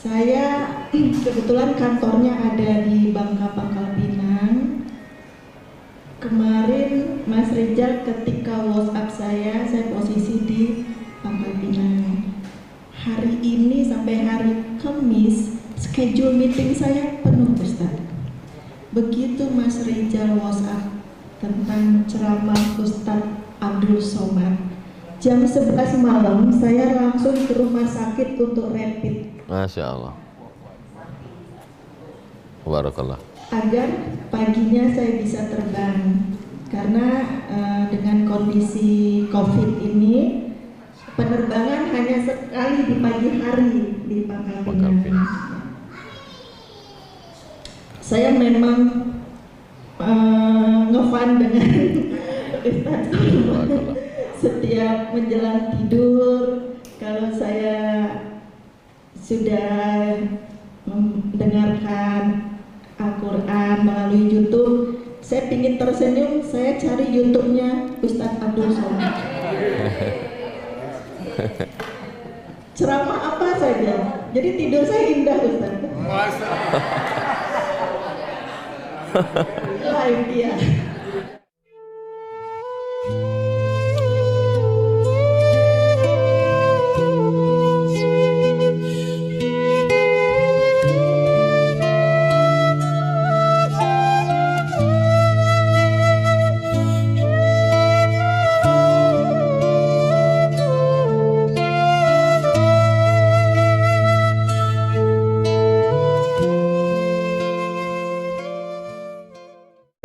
Saya kebetulan kantornya ada di Bangka Pangkal Pinang. Kemarin Mas Rizal ketika WhatsApp saya posisi di Pangkal Pinang. Hari ini sampai hari Kamis, schedule meeting saya penuh, Ustaz. Begitu Mas Rizal WhatsApp tentang ceramah Ustaz Abdul Somad, jam 11 malam saya langsung ke rumah sakit untuk rapid. Masya Allah. Barakallah. Agar paginya saya bisa terbang. Karena dengan kondisi COVID ini, penerbangan hanya sekali di pagi hari di Pangkal Pinang. Saya memang ngefan dengan Ustaz. Setiap menjelang tidur, kalau saya sudah mendengarkan Al-Quran melalui YouTube, saya ingin tersenyum, saya cari YouTube-nya Ustaz Abdul Somad. Ceramah apa saja, jadi tidur saya indah, Ustaz. Live dia.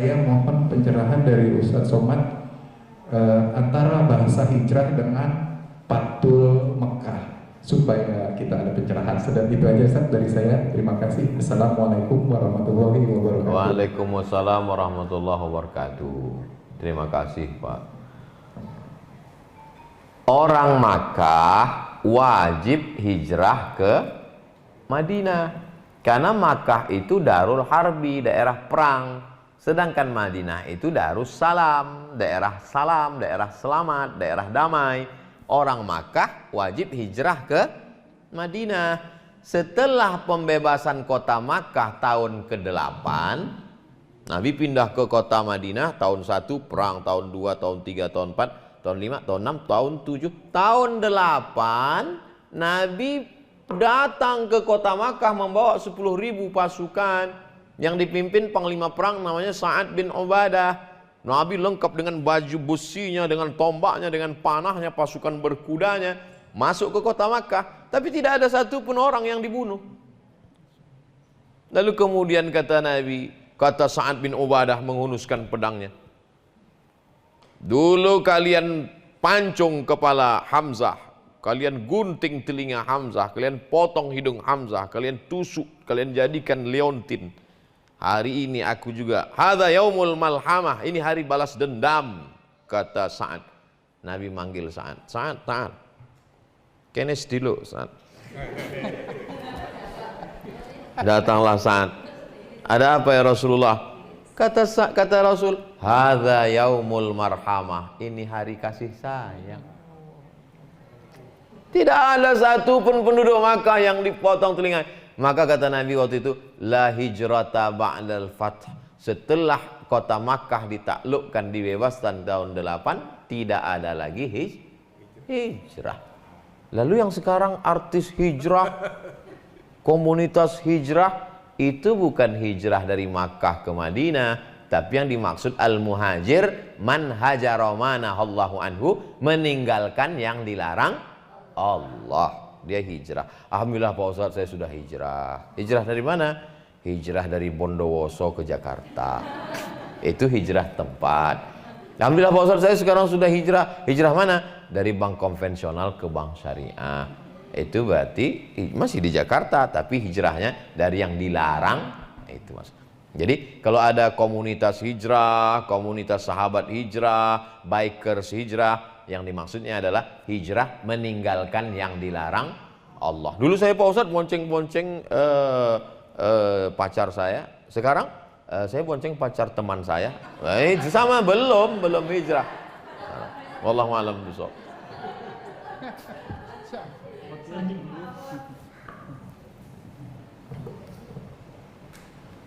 Saya mohon pencerahan dari Ustadz Somad antara bahasa hijrah dengan Patul Mekah supaya kita ada pencerahan. Sedang itu aja Ustadz dari saya. Terima kasih. Assalamualaikum warahmatullahi wabarakatuh. Waalaikumsalam warahmatullahi wabarakatuh. Terima kasih Pak. Orang Makkah wajib hijrah ke Madinah karena Makkah itu Darul Harbi, daerah perang. Sedangkan Madinah itu Darussalam, daerah salam, daerah selamat, daerah damai. Orang Makkah wajib hijrah ke Madinah. Setelah pembebasan kota Makkah tahun ke-8, Nabi pindah ke kota Madinah tahun 1 perang, tahun 2, tahun 3, tahun 4, tahun 5, tahun 6, tahun 7. Tahun 8 Nabi datang ke kota Makkah membawa 10.000 pasukan yang dipimpin panglima perang namanya Sa'ad bin Ubadah. Nabi lengkap dengan baju besinya, dengan tombaknya, dengan panahnya, pasukan berkudanya, masuk ke kota Makkah, tapi tidak ada satupun orang yang dibunuh. Lalu kemudian kata Nabi, kata Sa'ad bin Ubadah menghunuskan pedangnya, dulu kalian pancung kepala Hamzah, kalian gunting telinga Hamzah, kalian potong hidung Hamzah, kalian tusuk, kalian jadikan leontin. Hari ini aku juga, hadza yaumul malhamah, ini hari balas dendam, kata Sa'ad. Nabi manggil Sa'ad, Sa'ad, Sa'ad, kenes dulu Sa'ad. Datanglah Sa'ad. Ada apa ya Rasulullah? Kata Rasul, hadza yaumul marhamah, ini hari kasih sayang. Tidak ada satupun penduduk Makkah yang dipotong telinga. Maka kata Nabi waktu itu, la hijrata ba'dal fath. Setelah kota Makkah ditaklukkan, dibebaskan tahun 8, tidak ada lagi hijrah. Lalu yang sekarang artis hijrah, komunitas hijrah, itu bukan hijrah dari Makkah ke Madinah, tapi yang dimaksud al-muhajir, man hajara manahallahu anhu, meninggalkan yang dilarang Allah. Dia hijrah. Alhamdulillah Pak Ustadz, saya sudah hijrah. Hijrah dari mana? Hijrah dari Bondowoso ke Jakarta. Itu hijrah tempat. Alhamdulillah Pak Ustadz, saya sekarang sudah hijrah. Hijrah mana? Dari bank konvensional ke bank syariah. Itu berarti masih di Jakarta, tapi hijrahnya dari yang dilarang. Itu mas. Jadi kalau ada komunitas hijrah, komunitas sahabat hijrah, bikers hijrah, yang dimaksudnya adalah hijrah meninggalkan yang dilarang Allah. Dulu saya Pak Ustadz bonceng-bonceng pacar saya. Sekarang saya bonceng pacar teman saya. Sama belum hijrah. Wallahu a'lam bishawab.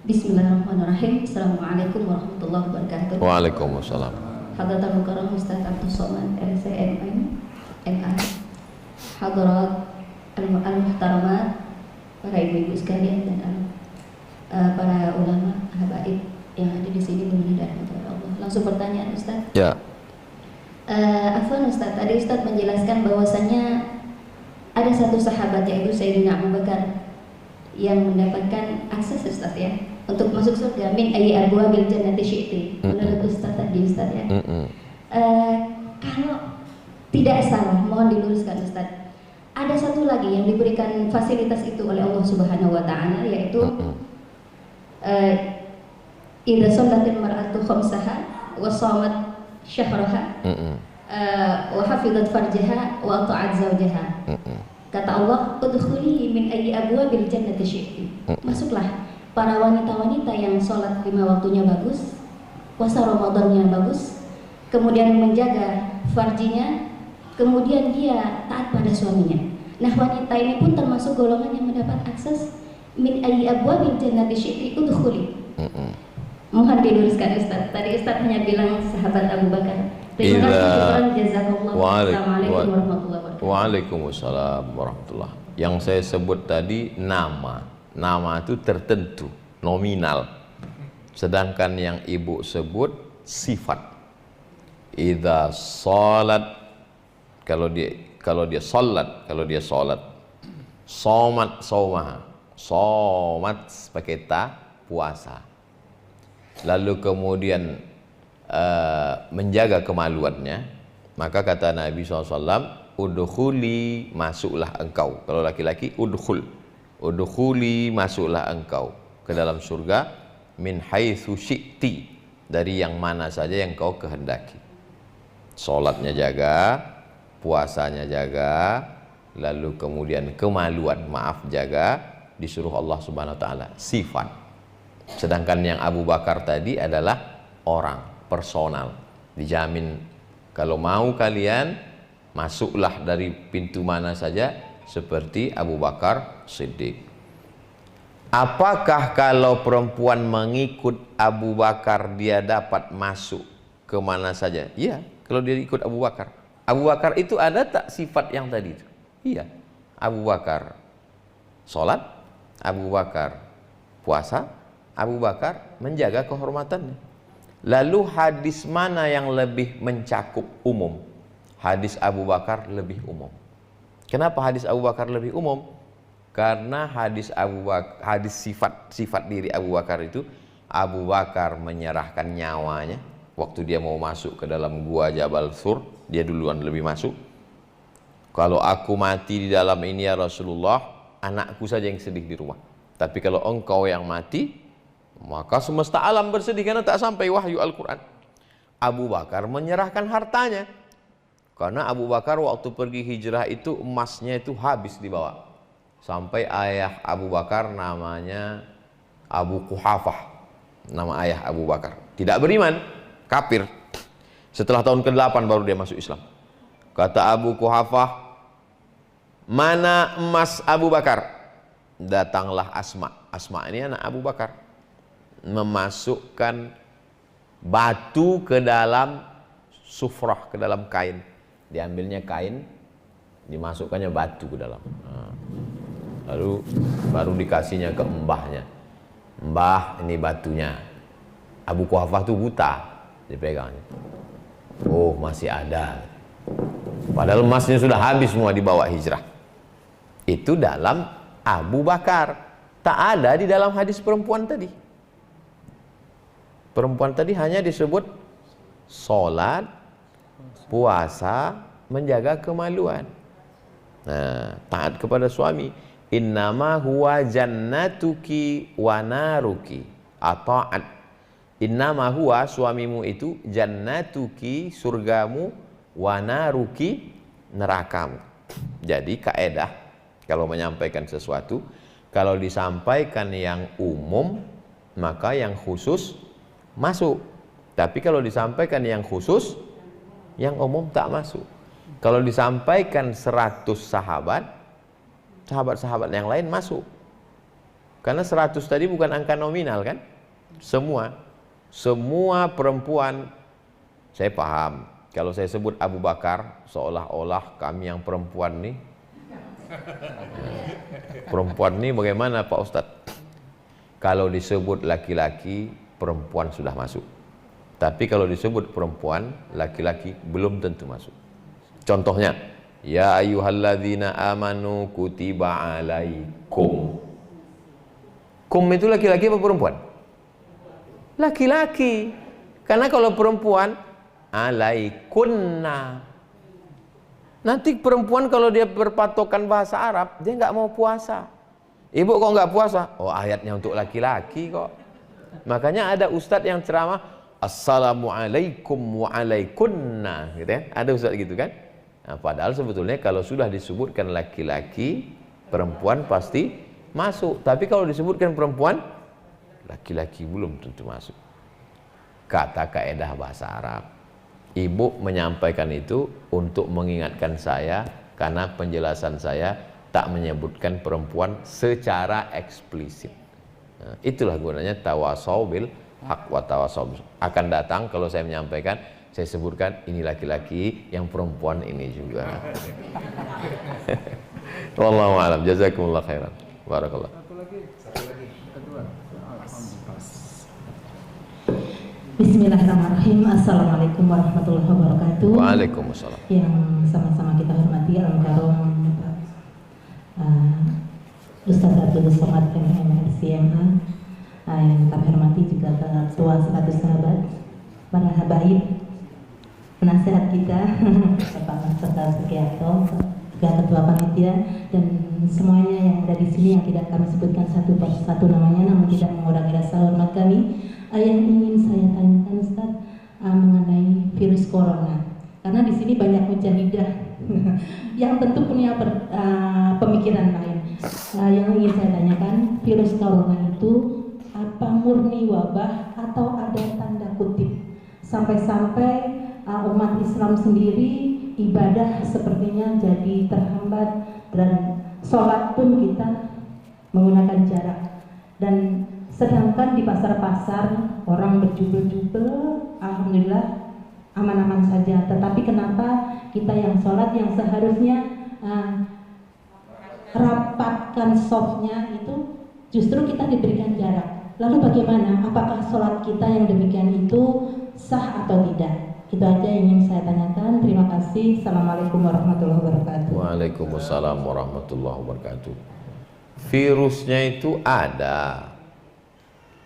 Bismillahirrahmanirrahim. Assalamualaikum warahmatullahi wabarakatuh. Waalaikumsalam. Hadratul Mukarram Ustaz Abdul Somad LCMM MA. Hadirat al-muhtaramat, para ibu-ibu sekalian dan para ulama habaib yang ada di sini, mudah-mudahan dirahmati Allah. Langsung pertanyaan Ustaz. Ya. Afwan Ustaz, tadi Ustaz menjelaskan bahwasannya ada satu sahabat yaitu Sayyidina Abu Bakar yang mendapatkan akses Ustaz ya untuk masuk surga min ayyi abwabil jannati syi'ti. Menurut Ustaz tadi Ustaz ya. Kalau tidak salah, mohon diluruskan Ustaz. Ada satu lagi yang diberikan fasilitas itu oleh Allah Subhanahu wa taala, yaitu idza shallatil mar'atu khamsaha wa shamat syahraha wa hafizat farjaha wa ta'at zawjaha. Kata Allah, udkhuli min ayyi abwabil jannati syi'ti. Masuklah para wanita-wanita yang sholat 5 waktunya bagus, puasa Ramadannya bagus, kemudian menjaga farjinya, kemudian dia taat pada suaminya. Nah, wanita ini pun termasuk golongan yang mendapat akses min ayyi abwabil jannati syi'ti udkhuli. Mohon diluruskan Ustaz. Tadi Ustaz hanya bilang sahabat Abu Bakar. Terima kasih, jazakallah. Assalamualaikum warahmatullahi wabarakatuh. Waalaikumsalam warahmatullahi. Yang saya sebut tadi nama. Nama itu tertentu, nominal. Sedangkan yang ibu sebut sifat. Idza shalat, kalau dia salat, kalau dia salat. Somat saumaha. Somat pakai ta, puasa. Lalu kemudian menjaga kemaluannya, maka kata Nabi SAW, udkhuli, masuklah engkau. Kalau laki-laki udkhuli, masuklah engkau ke dalam surga min haitsu syi'ti, dari yang mana saja yang kau kehendaki. Salatnya jaga, puasanya jaga, lalu kemudian kemaluan, maaf, jaga, disuruh Allah Subhanahu wa taala, sifat. Sedangkan yang Abu Bakar tadi adalah orang, personal. Dijamin kalau mau kalian masuklah dari pintu mana saja seperti Abu Bakar Siddiq. Apakah kalau perempuan mengikut Abu Bakar dia dapat masuk ke mana saja? Iya, kalau dia ikut Abu Bakar. Abu Bakar itu ada tak sifat yang tadi itu? Iya. Abu Bakar sholat, Abu Bakar puasa, Abu Bakar menjaga kehormatannya. Lalu hadis mana yang lebih mencakup umum? Hadis Abu Bakar lebih umum. Kenapa hadis Abu Bakar lebih umum? Karena hadis sifat diri Abu Bakar itu, Abu Bakar menyerahkan nyawanya waktu dia mau masuk ke dalam gua Jabal Sur, dia duluan lebih masuk. Kalau aku mati di dalam ini ya Rasulullah, anakku saja yang sedih di rumah. Tapi kalau engkau yang mati, maka semesta alam bersedih karena tak sampai wahyu Al-Quran. Abu Bakar menyerahkan hartanya. Karena Abu Bakar waktu pergi hijrah itu emasnya itu habis dibawa. Sampai ayah Abu Bakar namanya Abu Quhafah. Nama ayah Abu Bakar. Tidak beriman, kafir. Setelah tahun ke-8 baru dia masuk Islam. Kata Abu Quhafah, mana emas Abu Bakar? Datanglah Asma. Asma ini anak Abu Bakar. Memasukkan batu ke dalam sufrah, ke dalam kain. Diambilnya kain, dimasukkannya batu ke dalam. Lalu baru dikasihnya ke mbahnya. Mbah, ini batunya. Abu Quhafah itu buta, dipegangnya. Oh, masih ada. Padahal emasnya sudah habis semua dibawa hijrah. Itu dalam Abu Bakar. Tak ada di dalam hadis perempuan tadi. Perempuan tadi hanya disebut sholat, puasa, menjaga kemaluan. Nah, taat kepada suami. Innama huwa jannatuki wa naruki. Ata'at. Innama huwa, suamimu itu, jannatuki, surgamu, wa naruki, nerakamu. Jadi kaedah kalau menyampaikan sesuatu, kalau disampaikan yang umum, maka yang khusus masuk. Tapi kalau disampaikan yang khusus, yang umum tak masuk. Kalau disampaikan 100 sahabat, sahabat-sahabat yang lain masuk. Karena 100 tadi bukan angka nominal kan? Semua perempuan, saya paham. Kalau saya sebut Abu Bakar, seolah-olah kami yang perempuan nih. Perempuan nih bagaimana Pak Ustadz? Kalau disebut laki-laki, perempuan sudah masuk. Tapi kalau disebut perempuan, laki-laki belum tentu masuk. Contohnya, ya ayyuhalladzina amanu kutiba alaikum. Kum itu laki-laki apa perempuan? Laki-laki. Karena kalau perempuan, alaikunna. Nanti perempuan kalau dia berpatokan bahasa Arab, dia nggak mau puasa. Ibu kok nggak puasa? Oh, ayatnya untuk laki-laki kok. Makanya ada ustadz yang ceramah, assalamualaikum wa alaikunna, gitu ya. Ada ustadz gitu kan? Nah, padahal sebetulnya kalau sudah disebutkan laki-laki, perempuan pasti masuk. Tapi kalau disebutkan perempuan, laki-laki belum tentu masuk. Kata kaedah bahasa Arab. Ibu menyampaikan itu untuk mengingatkan saya, karena penjelasan saya tak menyebutkan perempuan secara eksplisit. Nah, itulah gunanya tawasau bil haq wa tawasau. Akan datang kalau saya menyampaikan, saya sebutkan ini laki-laki, yang perempuan ini juga. Wallahu a'lam. Jazakumullah khairan. Barakallah. Bismillahirrahmanirrahim. Assalamualaikum warahmatullahi wabarakatuh. Waalaikumsalam. Yang sama-sama kita hormati Al-Karom Ustaz Abdul Somad MMRCMA, yang kami hormati juga Ketua 100 Sahabat, para habaib, penasehat kita, Bapak Ustaz Sugiarto, Ketua Panitia, dan semuanya yang ada di sini yang tidak kami sebutkan satu persatu namanya, namun tidak mengurangi rasa hormat kami. Yang ingin saya tanyakan Ustaz mengenai virus corona, karena di sini banyak mujahidah yang tentu punya pemikiran lain. Yang ingin saya tanyakan, virus corona itu apa murni wabah atau ada tanda kutip? Sampai-sampai umat Islam sendiri ibadah sepertinya jadi terhambat, dan sholat pun kita menggunakan jarak. Dan sedangkan di pasar-pasar orang berjubel-jubel, alhamdulillah aman-aman saja. Tetapi kenapa kita yang sholat yang seharusnya rapatkan softnya itu justru kita diberikan jarak? Lalu bagaimana? Apakah sholat kita yang demikian itu sah atau tidak? Itu aja yang ingin saya tanyakan. Terima kasih. Assalamualaikum warahmatullahi wabarakatuh. Waalaikumsalam warahmatullahi wabarakatuh. Virusnya itu ada,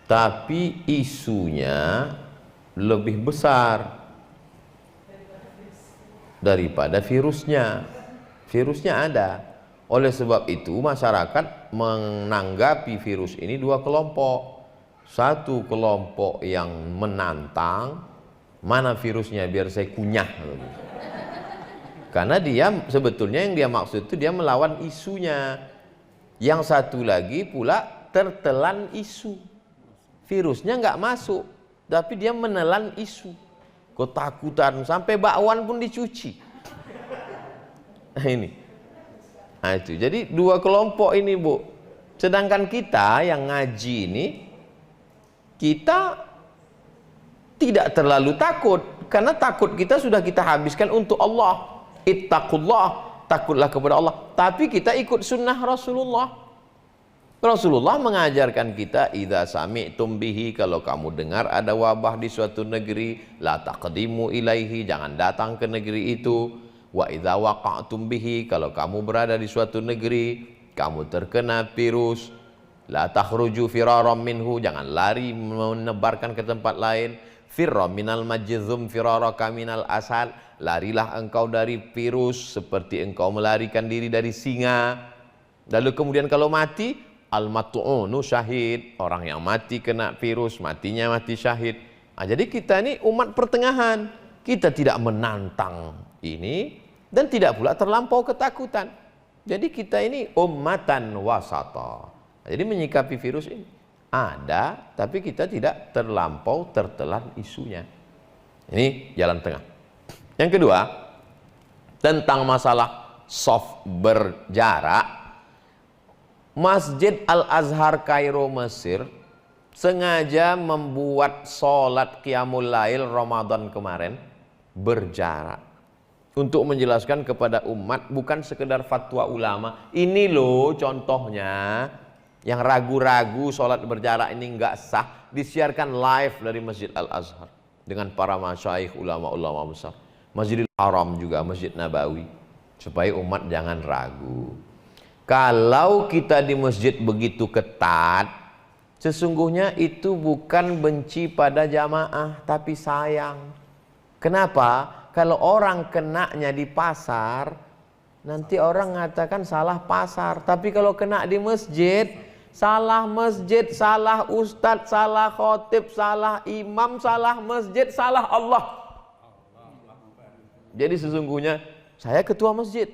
tapi isunya lebih besar daripada virusnya. Virusnya ada. Oleh sebab itu masyarakat menanggapi virus ini dua kelompok. Satu kelompok yang menantang, mana virusnya biar saya kunyah. Karena dia sebetulnya yang dia maksud itu dia melawan isunya. Yang satu lagi pula tertelan isu. Virusnya nggak masuk, tapi dia menelan isu. Ketakutan, sampai bakwan pun dicuci. Nah ini. Nah itu, jadi dua kelompok ini Bu. Sedangkan kita yang ngaji ini, kita tidak terlalu takut. Karena takut kita sudah kita habiskan untuk Allah. Ittaqullah, takutlah kepada Allah. Tapi kita ikut sunnah Rasulullah. Rasulullah mengajarkan kita, idza sami'tum bihi, kalau kamu dengar ada wabah di suatu negeri, la taqdimu ilaihi, jangan datang ke negeri itu. Wa idza waqa'tum bihi, kalau kamu berada di suatu negeri, kamu terkena virus, la takhruju firaram minhu, jangan lari menebarkan ke tempat lain. Firra minal majzum firaraka minal asad, larilah engkau dari virus seperti engkau melarikan diri dari singa. Lalu kemudian kalau mati, al-mat'unu syahid, orang yang mati kena virus, matinya mati syahid. Nah, jadi kita ini umat pertengahan, kita tidak menantang ini dan tidak pula terlampau ketakutan. Jadi kita ini ummatan wasata. Jadi menyikapi virus ini ada, tapi kita tidak terlampau tertelan isunya. Ini jalan tengah. Yang kedua, tentang masalah soft berjarak, Masjid Al-Azhar Kairo Mesir sengaja membuat sholat Qiyamul Lail Ramadan kemarin berjarak untuk menjelaskan kepada umat, bukan sekedar fatwa ulama. Ini loh contohnya, yang ragu-ragu sholat berjarak ini nggak sah, disiarkan live dari Masjid Al-Azhar dengan para masyaikh ulama-ulama besar. Masjidil Haram juga, Masjid Nabawi, supaya umat jangan ragu. Kalau kita di masjid begitu ketat, sesungguhnya itu bukan benci pada jamaah, tapi sayang. Kenapa? Kalau orang kenanya di pasar, nanti orang mengatakan salah pasar. Tapi kalau kena di masjid, salah masjid, salah ustadz, salah khotib, salah imam, salah masjid, salah Allah. Jadi sesungguhnya saya ketua masjid,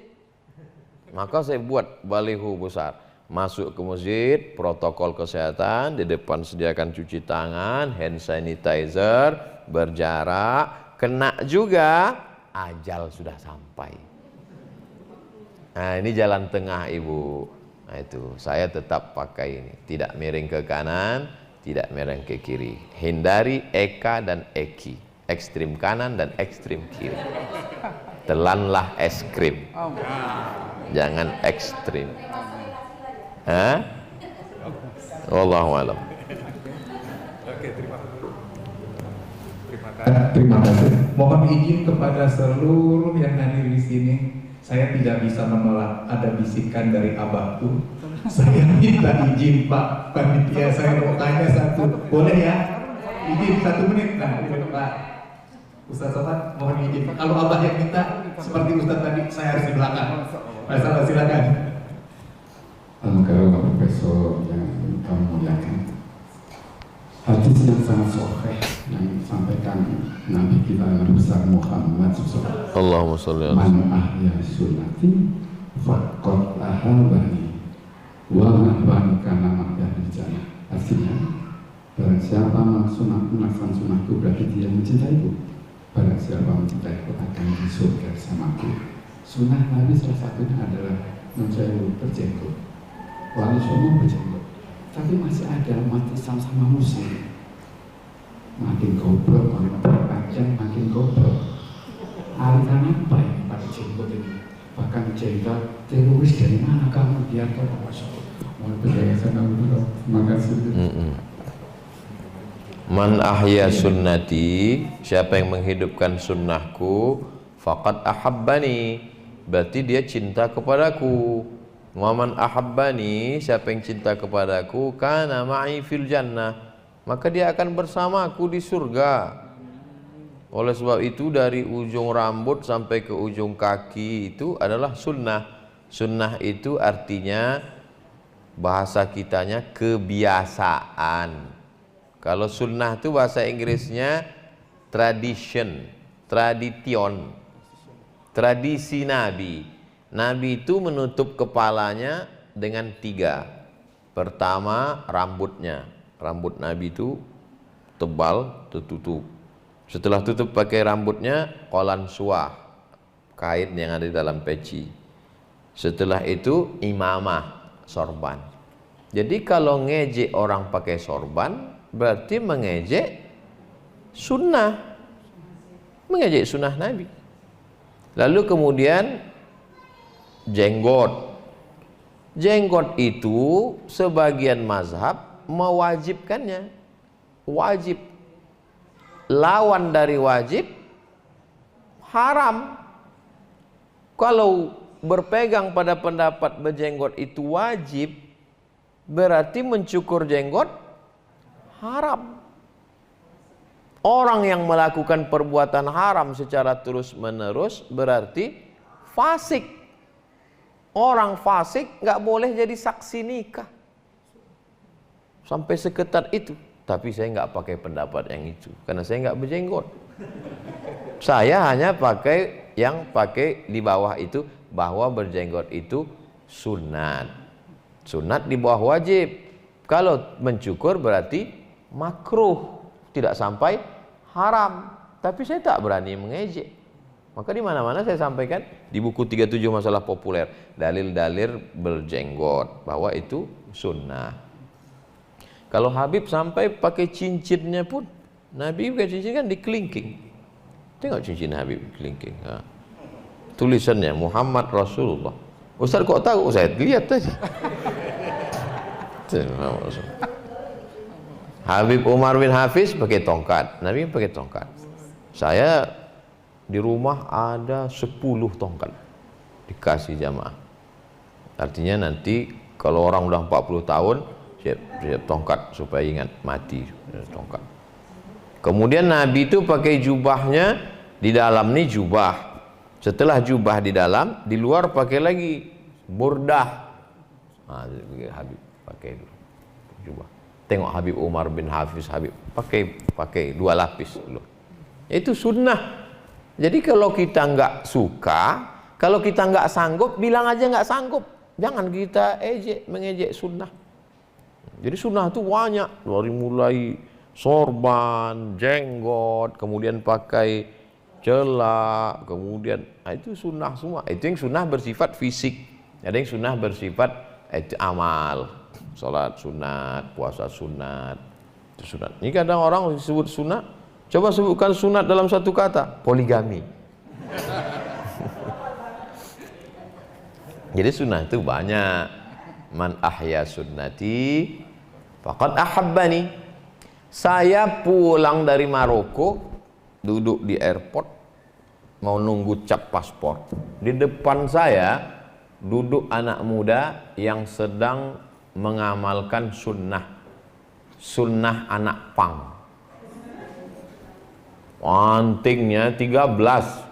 maka saya buat baliho besar, masuk ke masjid, protokol kesehatan, di depan sediakan cuci tangan, hand sanitizer, berjarak, kena juga, ajal sudah sampai. Nah, ini jalan tengah Ibu. Nah itu, saya tetap pakai ini, tidak miring ke kanan, tidak miring ke kiri. Hindari eka dan eki, ekstrim kanan dan ekstrim kiri. Telanlah es krim, jangan ekstrim. Hah? Wallahu a'lam. Oke, terima kasih. Mohon izin kepada seluruh yang hadir di sini. Saya tidak bisa menolak ada bisikan dari abahku. Saya minta izin Pak Panitia, saya mau tanya satu. Boleh ya? Izin 1 menit. Nah, ini Pak Ustaz Somad, mohon izin. Kalau abah yang minta, seperti Ustaz tadi, saya harus di belakang. Pak Somad, silakan. Kalau Profesor yang kami muliakan, hadis yang sangat sahih yang disampaikan Nabi kita Nabi besar Muhammad SAW. Allahumma sholli ala Man ahya sunnati faqad ahabani wa man kana mahdi jannah. Artinya, barang siapa melaksanakan sunnahku berarti dia mencintaiku. Barang siapa mencintaiku akan di surga bersamaku. Sunnah Nabi salah satunya adalah menjauh berjenggot. Wali Songo berjenggot, tapi masih ada umat Islam sama Muslim. Makin goblok, makin panjang, makin goblok. Aliran apa yang pakai jenggot ini? Bahkan jenggot teroris dari mana kamu? Dia tahu apa soal? Mohon penjelasan dulu. Terima kasih. Man ahya sunnati, siapa yang menghidupkan sunnahku, faqad ahabbani, berarti dia cinta kepadaku. Waman ahabbani, siapa yang cinta kepadaku, kana ma'i fil jannah, maka dia akan bersamaku di surga. Oleh sebab itu dari ujung rambut sampai ke ujung kaki itu adalah sunnah. Sunnah itu artinya bahasa kitanya kebiasaan. Kalau sunnah itu bahasa Inggrisnya tradition, tradition, tradisi Nabi. Nabi itu menutup kepalanya dengan 3. Pertama, rambutnya. Rambut Nabi itu tebal, tertutup. Setelah tutup pakai rambutnya, qolan suah, kain yang ada di dalam peci. Setelah itu, imamah, sorban. Jadi kalau ngejek orang pakai sorban, berarti mengejek sunnah. Mengejek sunnah Nabi. Lalu kemudian jenggot. Jenggot itu sebagian mazhab mewajibkannya. Wajib. Lawan dari wajib haram. Kalau berpegang pada pendapat berjenggot itu wajib, berarti mencukur jenggot haram. Orang yang melakukan perbuatan haram secara terus-menerus berarti fasik. Orang fasik nggak boleh jadi saksi nikah. Sampai seketat itu. Tapi saya nggak pakai pendapat yang itu, karena saya nggak berjenggot. Saya hanya pakai yang pakai di bawah itu, bahwa berjenggot itu sunat. Sunat di bawah wajib. Kalau mencukur berarti makruh, tidak sampai haram. Tapi saya tak berani mengejek. Maka di mana-mana saya sampaikan di buku 37 masalah populer, dalil-dalil berjenggot bahwa itu sunnah. Kalau Habib sampai pakai cincinnya pun, Nabi pakai cincin kan dikelingking. Tengok cincin Habib kelingking. Tulisannya Muhammad Rasulullah. Ustaz kok tahu? Saya lihat tadi. Habib Umar bin Hafiz pakai tongkat, Nabi pakai tongkat. Saya di rumah ada 10 tongkat dikasih jamaah. Artinya nanti kalau orang udah 40 tahun siap tongkat supaya ingat mati tongkat. Kemudian Nabi itu pakai jubahnya, di dalam nih jubah. Setelah jubah di dalam, di luar pakai lagi burdah. Habib pakai dulu jubah. Tengok Habib Umar bin Hafiz, Habib pakai 2 lapis dulu. Itu sunnah. Jadi kalau kita nggak suka, kalau kita nggak sanggup, bilang aja nggak sanggup. Jangan kita mengejek sunnah. Jadi sunnah itu banyak, dari mulai sorban, jenggot, kemudian pakai celak, kemudian itu sunnah semua. Itu yang sunnah bersifat fisik. Ada yang sunnah bersifat amal, sholat sunat, puasa sunat, itu sunat. Ini kadang orang disebut sunat. Coba sebutkan sunat dalam satu kata, poligami. Jadi sunnah itu banyak. Man ahya sunnati faqad ahabbani. Saya pulang dari Maroko, duduk di airport, mau nunggu cap paspor. Di depan saya duduk anak muda yang sedang mengamalkan sunnah anak pang. Antingnya 13.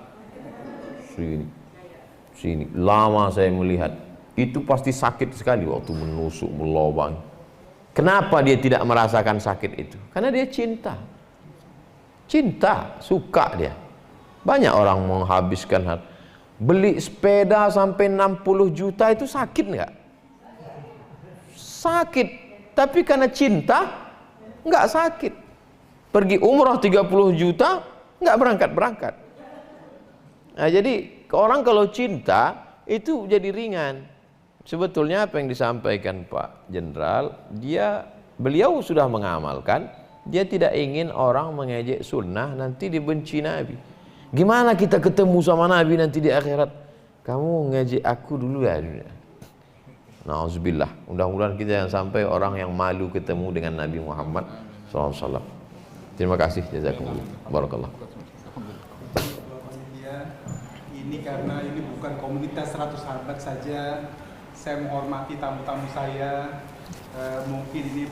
Sini. Lama saya melihat. Itu pasti sakit sekali waktu menusuk, melobang. Kenapa dia tidak merasakan sakit itu? Karena dia cinta. Cinta, suka dia. Banyak orang menghabiskan hal. Beli sepeda sampai 60 juta itu sakit nggak? Sakit. Tapi karena cinta, nggak sakit. Pergi umrah 30 juta, nggak berangkat-berangkat. Nah, jadi orang kalau cinta, itu jadi ringan. Sebetulnya apa yang disampaikan Pak Jenderal, beliau sudah mengamalkan, dia tidak ingin orang mengejek sunnah, nanti dibenci Nabi. Gimana kita ketemu sama Nabi nanti di akhirat? Kamu ngejek aku dulu ya. Nauzubillah. Mudah-mudahan kita yang sampai orang yang malu ketemu dengan Nabi Muhammad SAW. Terima kasih, jazakumullah. Barakallah. Ini karena ini bukan komunitas 100 sahabat saja, saya menghormati tamu-tamu saya. Mungkin ini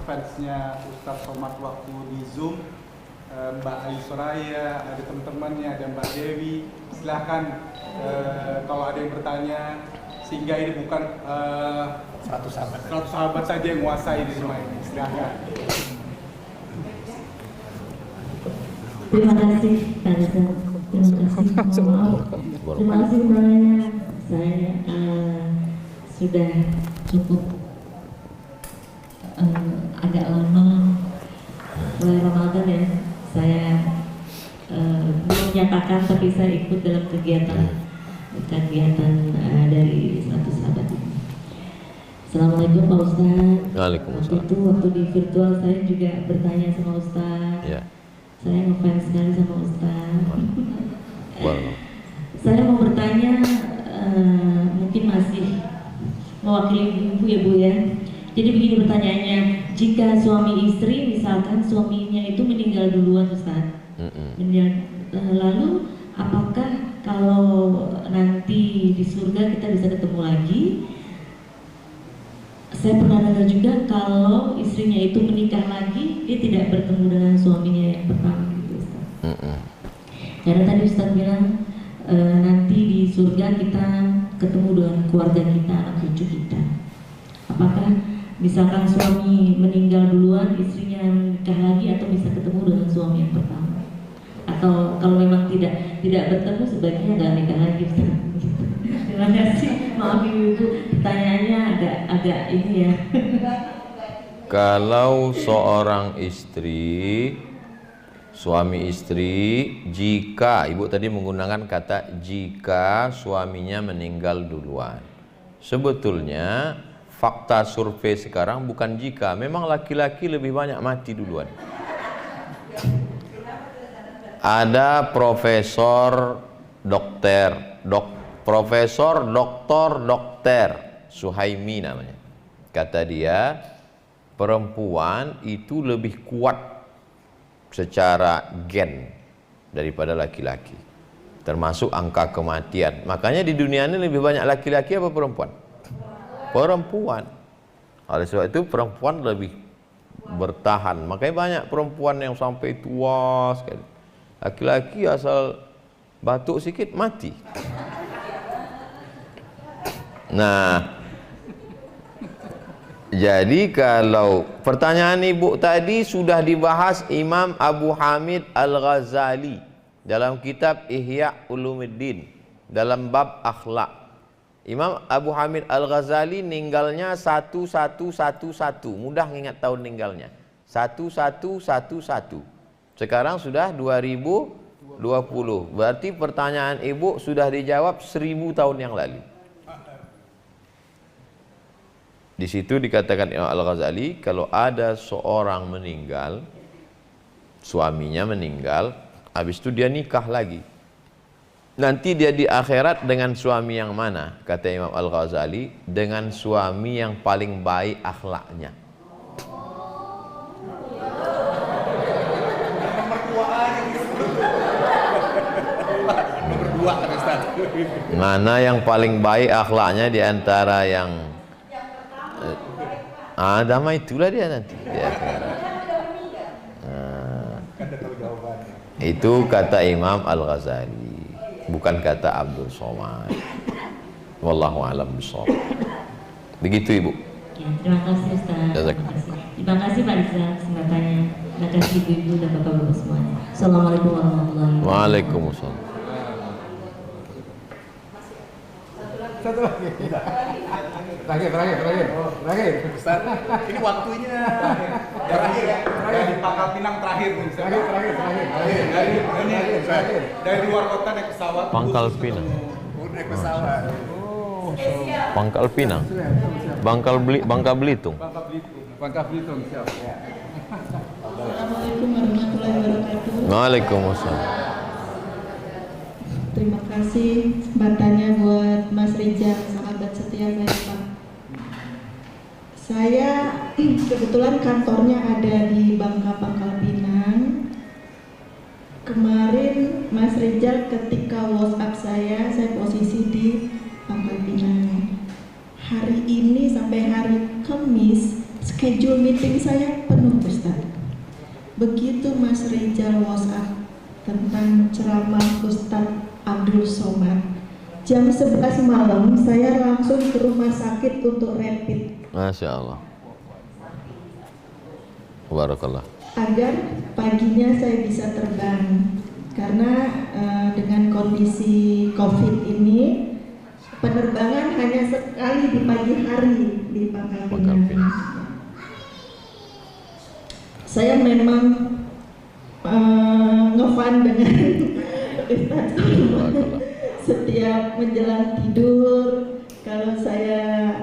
fansnya Ustadz Somad waktu di Zoom, Mbak Ayu Soraya, ada teman-temannya, ada Mbak Dewi. Silahkan kalau ada yang bertanya, sehingga ini bukan 100 sahabat saja yang menguasai di rumah ini. Silahkan. Terima kasih, Terima kasih. Terima kasih banyak. Saya sudah cukup agak lama mulai Ramadan ya. Saya belum menyatakan, tapi saya ikut dalam kegiatan dari 100 sahabat ini. Assalamualaikum Pak Ustadz. Waalaikumsalam. Waktu di virtual saya juga bertanya sama Ustadz. Ya. Saya ngefans sekali sama Ustadz. Saya mau bertanya, mungkin masih mewakili ibu ya Bu ya. Jadi begini pertanyaannya, jika suami istri misalkan suaminya itu meninggal duluan Ustadz, lalu apakah kalau nanti di surga kita bisa ketemu lagi? Saya pernah dengar juga kalau istrinya itu menikah lagi, dia tidak bertemu dengan suaminya yang pertama gitu Ustaz. Karena tadi Ustaz bilang nanti di surga kita ketemu dengan keluarga kita, anak cucu kita. Apakah misalkan suami meninggal duluan, istrinya menikah lagi, atau bisa ketemu dengan suami yang pertama? Atau kalau memang tidak bertemu, sebaiknya nggak nikah lagi Ustaz. Terima kasih. Maaf Ibu, pertanyaannya agak ini ya. Kalau seorang istri suami istri jika, ibu tadi menggunakan kata jika suaminya meninggal duluan. Sebetulnya fakta survei sekarang bukan jika, memang laki-laki lebih banyak mati duluan. Ada profesor dokter Suhaimi namanya. Kata dia, perempuan itu lebih kuat secara gen daripada laki-laki, termasuk angka kematian. Makanya di dunia ini lebih banyak laki-laki apa perempuan? Perempuan. Oleh sebab itu perempuan lebih bertahan. Makanya banyak perempuan yang sampai tua sekali. Laki-laki asal batuk sikit mati. Nah, jadi kalau pertanyaan ibu tadi sudah dibahas Imam Abu Hamid Al-Ghazali dalam kitab Ihya Ulumuddin dalam bab akhlak. Imam Abu Hamid Al-Ghazali meninggalnya 1111. Mudah ingat tahun meninggalnya. 1111. Sekarang sudah 2020. Berarti pertanyaan ibu sudah dijawab 1000 tahun yang lalu. Di situ dikatakan Imam Al-Ghazali, kalau ada seorang meninggal, suaminya meninggal, habis itu dia nikah lagi. Nanti dia di akhirat dengan suami yang mana? Kata Imam Al-Ghazali, dengan suami yang paling baik akhlaknya. Mana yang paling baik akhlaknya di antara yang damai itulah dia nanti di akhirat. Itu kata Imam Al-Ghazali, bukan kata Abdul Somad. Wallahu a'lam bishawab. Begitu Ibu. Ya, terima kasih Ustaz. Terima kasih Pak Rizal kesempatannya. Terima kasih Ibu-ibu dan Bapak-bapak semuanya. Assalamualaikum warahmatullahi wabarakatuh. Waalaikumsalam. Satu lagi. Terakhir. Ustaz, ini waktunya. Terakhir di Pangkal Pinang terakhir. Dari luar kota naik pesawat. Pangkal Pinang. Naik pesawat. Pangkal Pinang. Bangka Belitung. Bangka Belitung siap. Assalamualaikum warahmatullahi wabarakatuh. Waalaikumsalam. Terima kasih kesempatannya buat Mas Rijal, sahabat setia saya Pak. Saya kebetulan kantornya ada di Bangka Pangkal Pinang. Kemarin Mas Rijal ketika WhatsApp saya posisi di Pangkal Pinang. Hari ini sampai hari Kamis, schedule meeting saya penuh Ustaz. Begitu Mas Rijal WhatsApp tentang ceramah Ustaz Abdul Somad, jam 11 malam saya langsung ke rumah sakit untuk rapid. Masya Allah. Barakallah. Agar paginya saya bisa terbang. Karena dengan kondisi COVID ini, penerbangan hanya sekali di pagi hari di Pangkal Pinang. Saya memang ngefan dengan Ustaz. Setiap menjelang tidur, kalau saya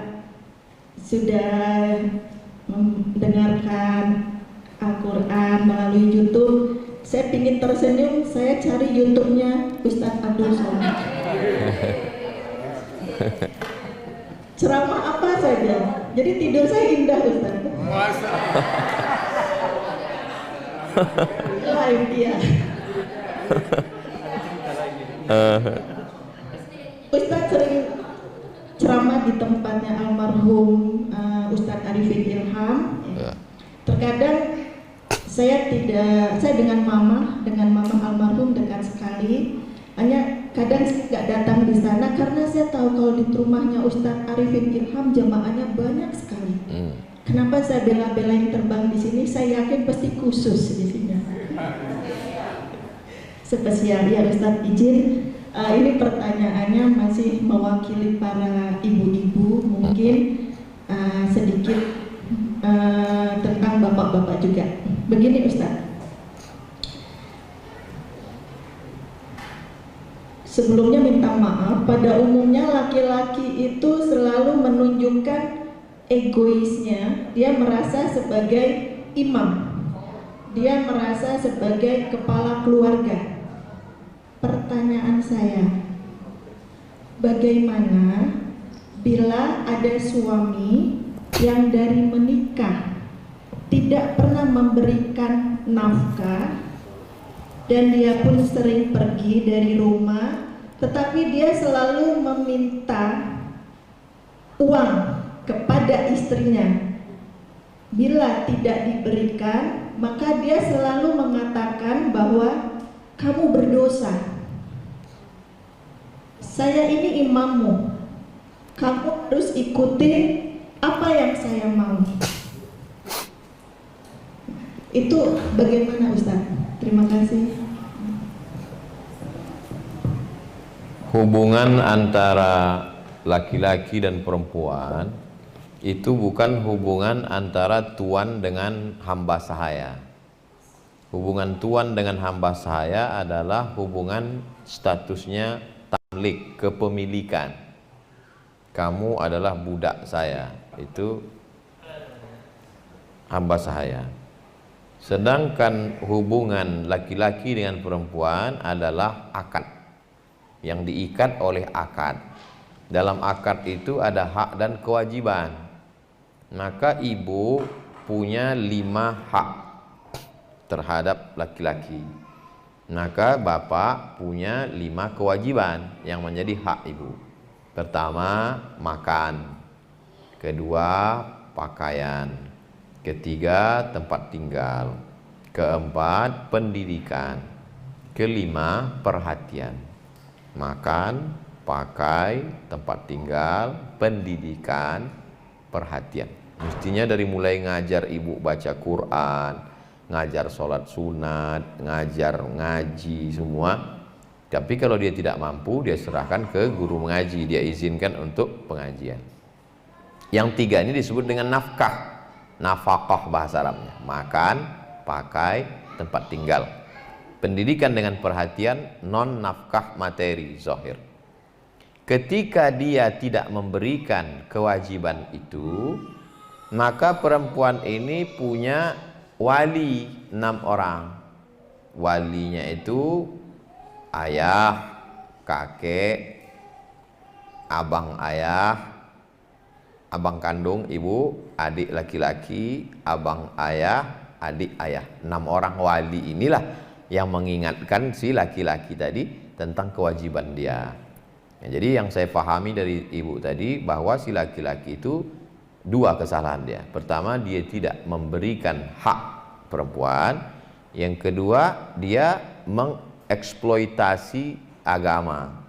sudah mendengarkan Al-Quran melalui YouTube, saya ingin tersenyum, saya cari YouTube-nya Ustaz Abdul Somad. Ceramah apa saja, jadi tidur saya indah Ustaz. Live ya. Ustaz sering ceramah di tempatnya almarhum Ustaz Arifin Ilham. Terkadang saya dengan mama almarhum dekat sekali. Hanya kadang saya nggak datang di sana karena saya tahu kalau di rumahnya Ustaz Arifin Ilham jamaahnya banyak sekali. Kenapa saya bela-belain terbang di sini? Saya yakin pasti khusus di sini. Spesial ya Ustaz, izin. Ini pertanyaannya masih mewakili para ibu-ibu, mungkin sedikit tentang bapak-bapak juga. Begini Ustaz, sebelumnya minta maaf. Pada umumnya laki-laki itu selalu menunjukkan egoisnya. Dia merasa sebagai imam, dia merasa sebagai kepala keluarga. Pertanyaan saya, bagaimana bila ada suami yang dari menikah tidak pernah memberikan nafkah dan dia pun sering pergi dari rumah, tetapi dia selalu meminta uang kepada istrinya. Bila tidak diberikan, maka dia selalu mengatakan bahwa kamu berdosa. Saya ini imammu, kamu harus ikuti apa yang saya mau. Itu bagaimana Ustaz? Terima kasih. Hubungan antara laki-laki dan perempuan itu bukan hubungan antara tuan dengan hamba sahaya. Hubungan tuan dengan hamba sahaya adalah hubungan statusnya tamlik, kepemilikan. Kamu adalah budak saya, itu hamba sahaya. Sedangkan hubungan laki-laki dengan perempuan adalah akad, yang diikat oleh akad. Dalam akad itu ada hak dan kewajiban. Maka ibu punya 5 hak terhadap laki-laki. Maka bapak punya 5 kewajiban yang menjadi hak ibu. Pertama, makan. Kedua, pakaian. Ketiga, tempat tinggal. Keempat, pendidikan. Kelima, perhatian. Makan, pakai, tempat tinggal, pendidikan, perhatian. Mestinya dari mulai ngajar ibu baca Quran, ngajar sholat sunat, ngajar ngaji semua. Tapi kalau dia tidak mampu, dia serahkan ke guru mengaji, dia izinkan untuk pengajian. Yang 3 ini disebut dengan nafkah, nafkah bahasa Arabnya, makan, pakai, tempat tinggal. Pendidikan dengan perhatian, non nafkah materi zahir. Ketika dia tidak memberikan kewajiban itu, maka perempuan ini punya wali 6 orang. Walinya itu ayah, kakek, abang ayah, abang kandung ibu, adik laki-laki, abang ayah, adik ayah. 6 orang wali inilah yang mengingatkan si laki-laki tadi tentang kewajiban dia. Jadi yang saya pahami dari ibu tadi bahwa si laki-laki itu 2 kesalahan dia. Pertama, dia tidak memberikan hak perempuan. Yang kedua, dia mengeksploitasi agama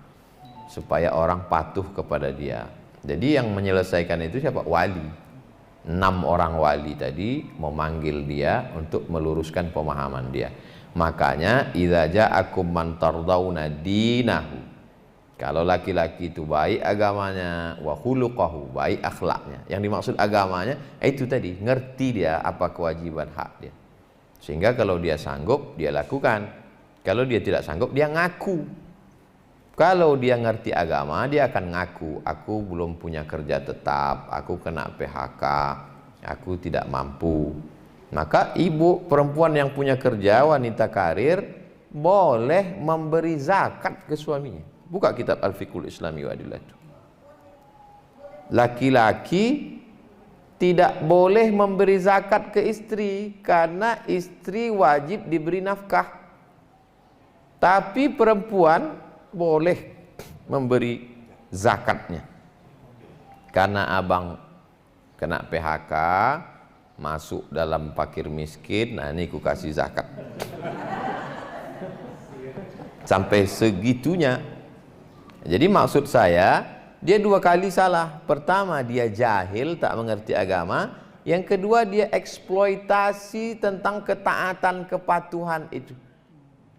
supaya orang patuh kepada dia. Jadi yang menyelesaikan itu siapa? Wali. 6 orang wali tadi memanggil dia untuk meluruskan pemahaman dia. Makanya idza ja'akum man tardawna dinahu. Kalau laki-laki itu baik agamanya, wa khuluquhu, baik akhlaknya. Yang dimaksud agamanya itu tadi, ngerti dia apa kewajiban hak dia. Sehingga kalau dia sanggup, dia lakukan. Kalau dia tidak sanggup, dia ngaku. Kalau dia ngerti agama, dia akan ngaku, aku belum punya kerja tetap, aku kena PHK, aku tidak mampu. Maka ibu perempuan yang punya kerja, wanita karir, boleh memberi zakat ke suaminya. Buka kitab Al-Fiqhul Islami wa Adillatuh. Laki-laki tidak boleh memberi zakat ke istri karena istri wajib diberi nafkah. Tapi perempuan boleh memberi zakatnya. Karena abang kena PHK, masuk dalam fakir miskin, nah ini ku kasih zakat. Sampai segitunya. Jadi maksud saya, dia 2 kali salah. Pertama, dia jahil, tak mengerti agama. Yang kedua, dia eksploitasi tentang ketaatan, kepatuhan itu.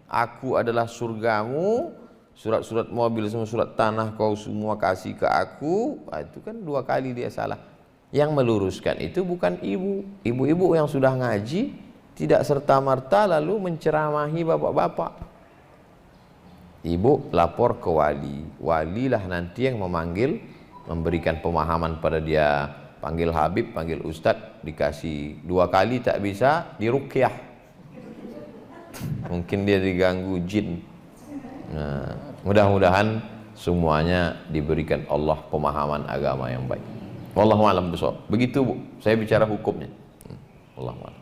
Aku adalah surgamu, surat-surat mobil, semua surat tanah kau semua kasih ke aku. Itu kan 2 kali dia salah. Yang meluruskan itu bukan ibu. Ibu-ibu yang sudah ngaji tidak serta-merta lalu menceramahi bapak-bapak. ibu lapor ke wali, walilah nanti yang memanggil, memberikan pemahaman pada dia, panggil habib, panggil ustadz, dikasih 2 kali tak bisa, diruqyah. Mungkin dia diganggu jin. Nah, mudah-mudahan semuanya diberikan Allah pemahaman agama yang baik. Wallahu a'lam bishawab. Begitu Bu, saya bicara hukumnya. Wallahu a'lam.